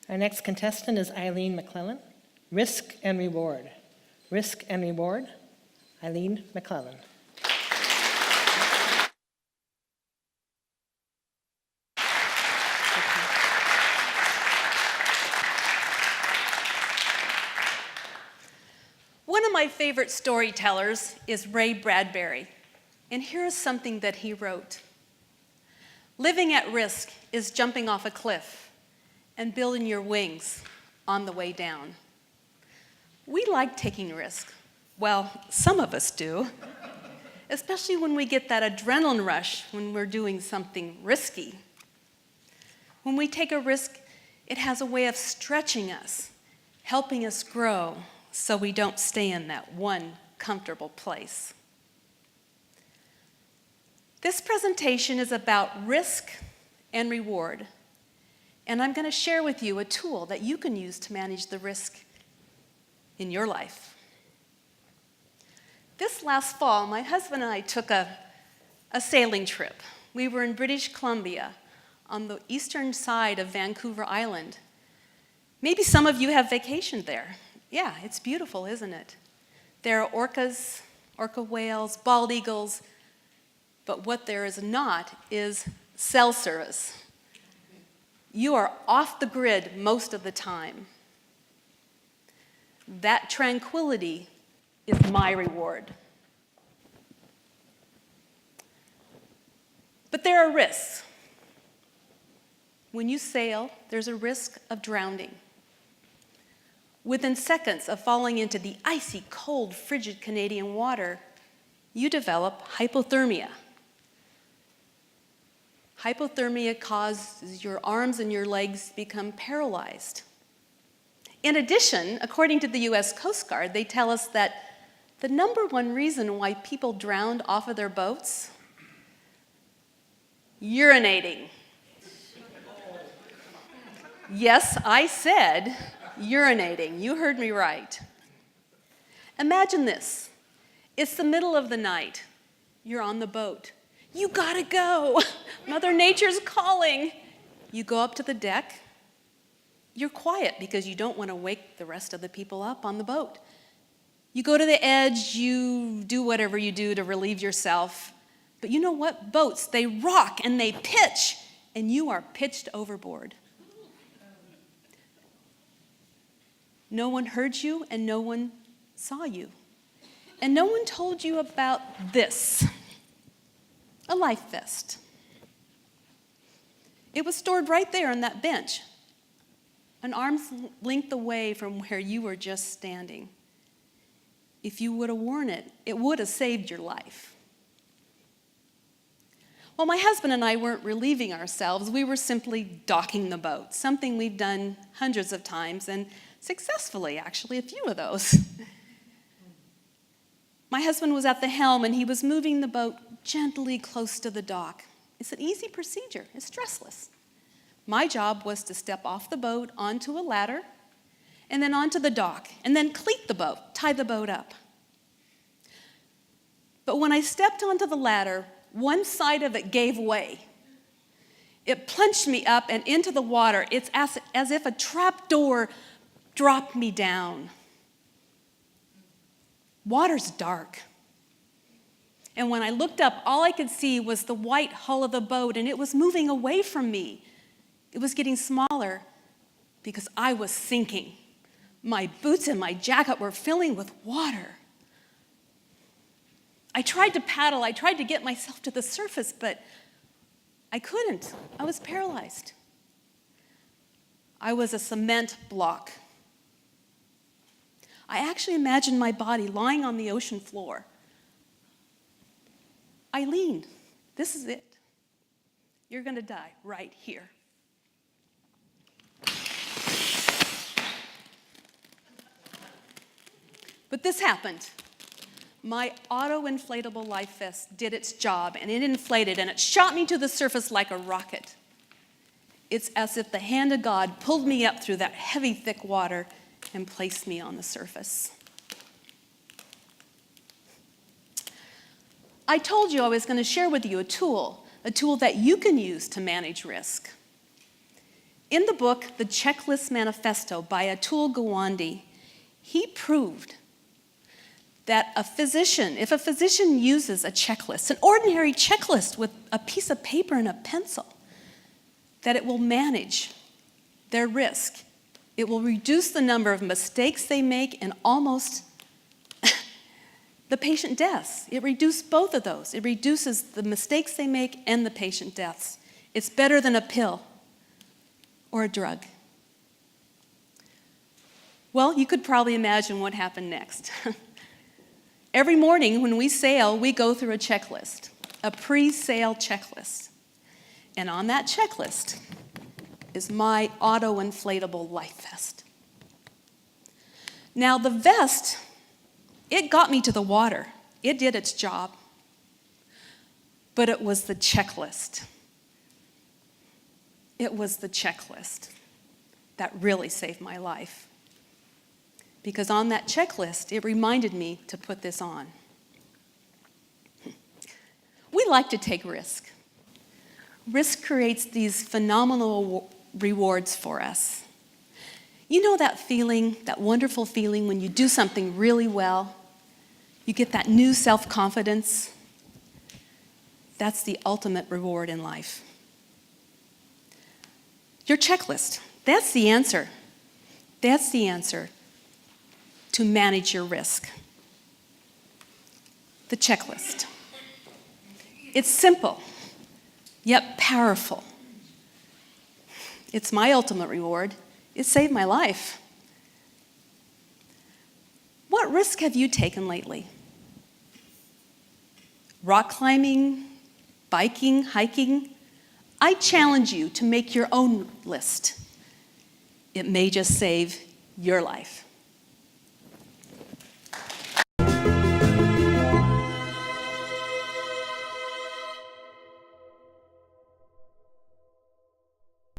Our next contestant is Eileen McLellan. Risk and reward. Risk and reward. Eileen McLellan. One of my favorite storytellers is Ray Bradbury, and here's something that he wrote. Living at risk is jumping off a cliff and building your wings on the way down. We like taking risks. Well, some of us do, especially when we get that adrenaline rush when we're doing something risky. When we take a risk, it has a way of stretching us, helping us grow, so we don't stay in that one comfortable place. This presentation is about risk and reward, and I'm going to share with you a tool that you can use to manage the risk in your life. This last fall, my husband and I took a sailing trip. We were in British Columbia on the eastern side of Vancouver Island. Maybe some of you have vacationed there. Yeah, it's beautiful, isn't it? There are orcas, orca whales, bald eagles, but what there is not is cell service. You are off the grid most of the time. That tranquility is my reward. But there are risks. When you sail, there's a risk of drowning. Within seconds of falling into the icy, cold, frigid Canadian water, you develop hypothermia. Hypothermia causes your arms and your legs to become paralyzed. In addition, according to the US Coast Guard, they tell us that the number one reason why people drowned off of their boats? Urinating. Yes, I said urinating. You heard me right. Imagine this. It's the middle of the night. You're on the boat. You gotta go. Mother Nature's calling. You go up to the deck. You're quiet because you don't want to wake the rest of the people up on the boat. You go to the edge, you do whatever you do to relieve yourself. But you know what? Boats, they rock and they pitch, and you are pitched overboard. No one heard you and no one saw you. And no one told you about this, a life vest. It was stored right there on that bench, an arm's length away from where you were just standing. If you would have worn it, it would have saved your life. Well, my husband and I weren't relieving ourselves. We were simply docking the boat, something we've done hundreds of times, and successfully, actually, a few of those. My husband was at the helm, and he was moving the boat gently close to the dock. It's an easy procedure. It's stressless. My job was to step off the boat onto a ladder, and then onto the dock, and then cleat the boat, tie the boat up. But when I stepped onto the ladder, one side of it gave way. It plunged me up and into the water. It's as if a trap door dropped me down. Water's dark. And when I looked up, all I could see was the white hull of the boat, and it was moving away from me. It was getting smaller because I was sinking. My boots and my jacket were filling with water. I tried to paddle. I tried to get myself to the surface, but I couldn't. I was paralyzed. I was a cement block. I actually imagined my body lying on the ocean floor. Eileen, this is it. You're going to die right here. But this happened. My auto-inflatable life vest did its job, and it inflated, and it shot me to the surface like a rocket. It's as if the hand of God pulled me up through that heavy, thick water and placed me on the surface. I told you I was going to share with you a tool that you can use to manage risk. In the book, The Checklist Manifesto by Atul Gawande, he proved that if a physician uses a checklist, an ordinary checklist with a piece of paper and a pencil, that it will manage their risk. It will reduce the number of mistakes they make and almost the patient deaths. It reduces both of those. It reduces the mistakes they make and the patient deaths. It's better than a pill or a drug. Well, you could probably imagine what happened next. Every morning when we sail, we go through a checklist, a pre-sail checklist. And on that checklist is my auto-inflatable life vest. Now, the vest, it got me to the water. It did its job. But it was the checklist. It was the checklist that really saved my life. Because on that checklist, it reminded me to put this on. We like to take risk. Risk creates these phenomenal rewards for us. You know that feeling, that wonderful feeling when you do something really well? You get that new self-confidence. That's the ultimate reward in life. Your checklist, that's the answer. That's the answer to manage your risk. The checklist. It's simple, yet powerful. It's my ultimate reward. It saved my life. What risk have you taken lately? Rock climbing, biking, hiking? I challenge you to make your own list. It may just save your life.